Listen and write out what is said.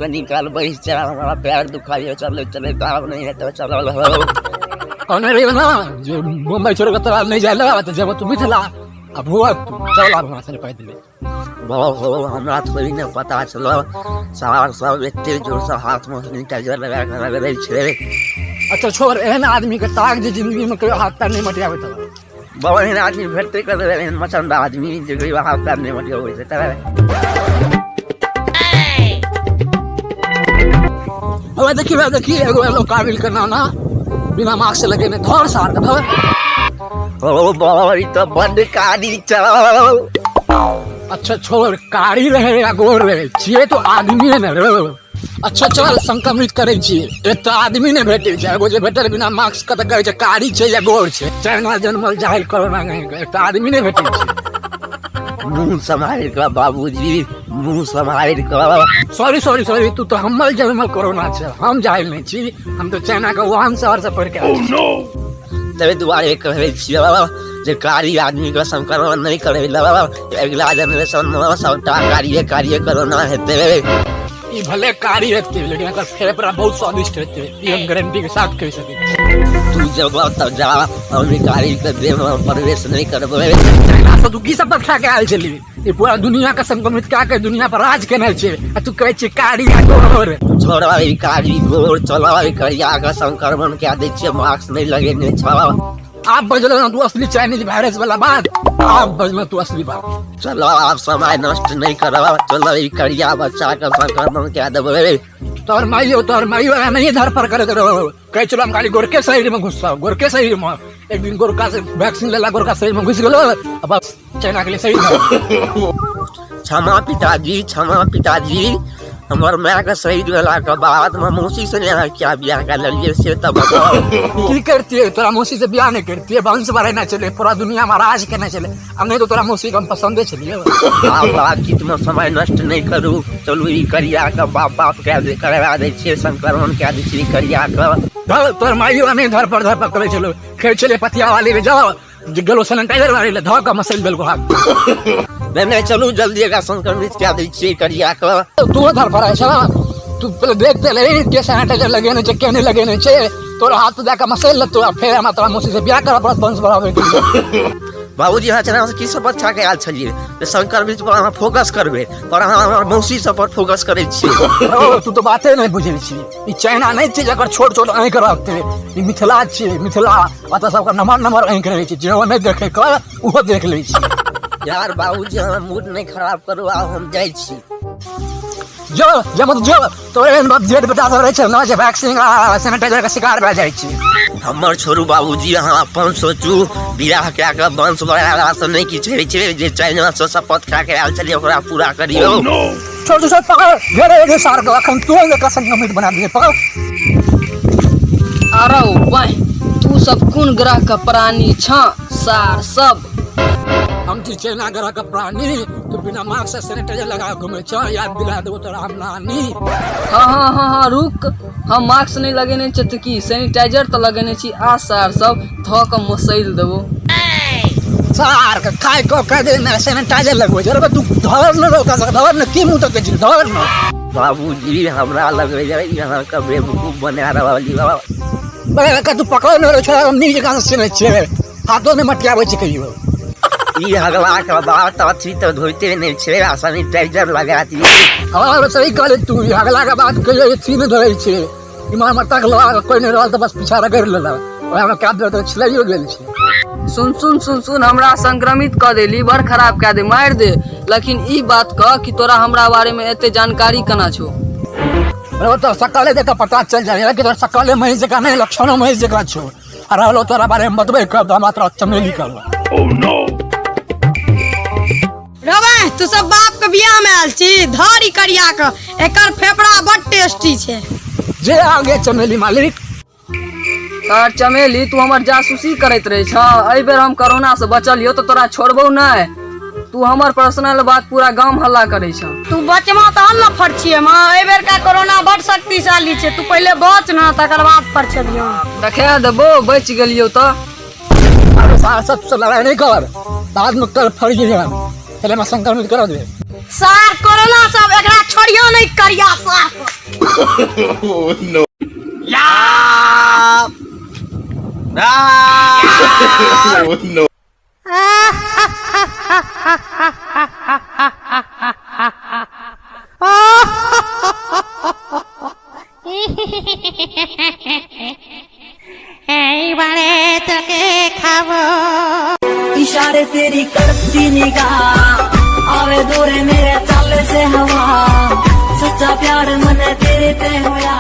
निकाल भाई चला पैर दुखाई चले चले काम नहीं है तो चलो जो मुंबई छोड़ कर नहीं जाए तो जब तुम मिथिला अब हुआ चल आप वहां से पैदल हमरा थोड़ी नहीं पता चलो सार सब इतने जोर से हाथ में सैनिटाइजर लगा कर रहे छे। अच्छा छोड़ एहन आदमी के ताक जे जिंदगी में कहियो हाथ पैर नहीं मटियावे त बाबा एहन आदमी भेटते कर रहे मचंदा आदमी जे कहियो हाथ पैर नहीं मटियावे त अब देखिए एगो लोग काबिल करना ना बिना मास्क से लगे ने धर सार का ओ बाबा ई तो बंद कारी चलो। अच्छा छोड़ कारी रहे या गोर रहे छिए तो आदमी है न। अच्छा चल संक्रमित करे छिए एक तो आदमी ने भेटे छै एगो जे भेटल बिना मास्क का त कहे छै कारी छै या गोर छै चाइना जन्मल जाहिल कोरोना एक तो आदमी ने भेटे छै। मुंह संभाल के बाबूजी मुंह संभाल के। सॉरी तू तो हमल जन्मल कोरोना छै हम जाहिल नहीं छी हम तो चाइना का वुहान शहर से पढ़ के आए छी। तबे दुआरे कहे छिए बाबा जे कारी आदमी का संक्रमण नहीं करे बाबा अगला जनरेशन में सबटा कारी कोरोना हेते। ई भले कारी हेते लेकिन एकर फेफड़ा बहुत स्वादिष्ट हेते ई हम गारंटी के साथ कह सके। तू जब तब जा हम कारी के देह में प्रवेश नहीं करबे चाइना से तू की सब खा के आइल छली ये पूरा दुनिया का संक्रमित क्या के दुनिया पर राज केने छे तू कहे छे कारी गोर छोड़वा ई कारी गोर चलवा ई करिया का संक्रमण क्या दे छे मास्क नहीं लगे ने छवा आप बजलो ना तू असली चाइनीज वायरस वाला बात आप बजलो तू असली बात। चलो आप समय नष्ट नहीं करवा चलो ई करिया बच्चा का संक्रमण क्या देबे तोर माइयो नहीं धर पर करे कहे चलो हम खाली गोरके शरीर में घुससा गोरके शरीर में एक दिन गोरका से वैक्सीन लेला गोरका शरीर में घुस गेलो अब बस चाइना के लिए सही। क्षमा पिताजी हमार माँ का शहीद वाला का बाद में मौसी से यहाँ क्या ब्याह कर लिए से तब की करती है तोरा मौसी से ब्याह नहीं करती है वंश बढ़ाना चले पूरा दुनिया में राज करना चले अब नहीं तो तोरा मौसी को हम पसंद चलिए बातचीत में समय नष्ट नहीं करूँ चलू ई करिया का बाप क्या करवा दे छे संक्रमण क्या दे छे करिया का तोर माइयो नहीं धर पर करे चलो खेल चले पतिया वाले में जाओ गलो सैनिटाइजर वाले ले धो का मसल बेल को हाथ नहीं चलू जल्दी का संक्रमित क्या दे छे करिया का तू धर पर है चला तू पहले देखते ले के सैनिटाइजर लगे ने के नहीं लगे ने छे तोर हाथ जाका मसल ल तो फेर हम तोरा मौसी से ब्याह कर बस वंश बढ़ावे के बाबूजी हाँ चना से की सब अच्छा के आल छलिए संक्रमित पर हम फोकस करबे पर हम मौसी सब पर फोकस करे छी। तू तो बाते नहीं बुझे छी ई चाइना नहीं छी जकर छोट नहीं करते ई मिथिला छी मिथिला अत सब का नंबर नहीं करे छी जे नहीं देखे कर वो देख ले छी। यार बाबूजी हम मूड नहीं खराब करू आ हम जाई छी जो मत जो तो एन बात जेड बता रहे छ ना जे वैक्सीन आ सैनिटाइजर का शिकार भ जाई छी हमर छोरू बाबूजी अहाँ अपन सोचू बियाह क्या का वंश बढ़ाला से नहीं की छे जे चाइना से शपथ खा के आल चलिए ओकरा पूरा करियो। छोड़ पकड़ घेरे सार का अखन तू का संक्रमित बना दिए पकड़ अरे भाई तू सब कौन ग्रह का प्राणी छ सार सब हम चाइना ग्रह का प्राणी तू बिना मास्क से सैनिटाइजर लगा घूमे छ याद दिला दो तोरा हम नानी। हाँ रुक हम मास्क नहीं लगेने छ त की सैनिटाइजर तो लगेने छी आ सार सब ध के मसैल देबो सार का काय को कह दे ना सैनिटाइजर लगो जरा तू धर न रोका धर न की मुंह तक जी धर न बाबूजी हमरा लगे जाय यहां का बेवकूफ बना रहली बाबा का तू पकड़ न रे छोरा हम नीचे का से छे हाथों में मटियावे छ कहियो ई हगला का बात अच्छी तो धोते नहीं छे सैनिटाइजर लगा दी हां सही कहले तू हगला का बात कहियो इतनी में धोई छे ईमान मत तक लगा कोई नहीं रहल त बस पीछा कर लेला ओया का दे तो छिलाइयो गेल छे। सुन हमरा संक्रमित क दे लीवर खराब क दे मार दे लेकिन ई बात क कि तोरा हमरा बारे में एते जानकारी कना छो रो तो सकाले देख पता चल जाए कि तोरा सकाले महीने से का नहीं लक्षणों महीने से का छो अरे लो तोरा बारे में बतबे कब मात्र चमेली करवा। ओह नो रबे तू सब बाप के बियाह में आल छी धरी करिया के एकर फेफड़ा बड टेस्टी छे जे आगे चमेली मालिक तार चमेली तू हमर जासूसी करैत रहे छ एहि बेर हम कोरोना से बचलियो तो तोरा छोड़बो नहीं तू हमर पर्सनल बात पूरा गांव हल्ला करे छ तू बचमा त हम न फरछिए मां एहि बेर का कोरोना बड शक्तिशाली छे तू पहले बच ना तकर बाद फरछियो देखे देबो बच गेलियो त अरे सार सबसे लड़ाई नहीं कर बाद में कल फड़ गए पहले मैं संक्रमित करा दे सार कोरोना सब एकरा छोड़ियो नहीं करिया सार এইবারে তোকে খাবো। इशारे तेरी करती निगाह आवे दूरे मेरे चाले से हवा सच्चा प्यार मने तेरे पे होया।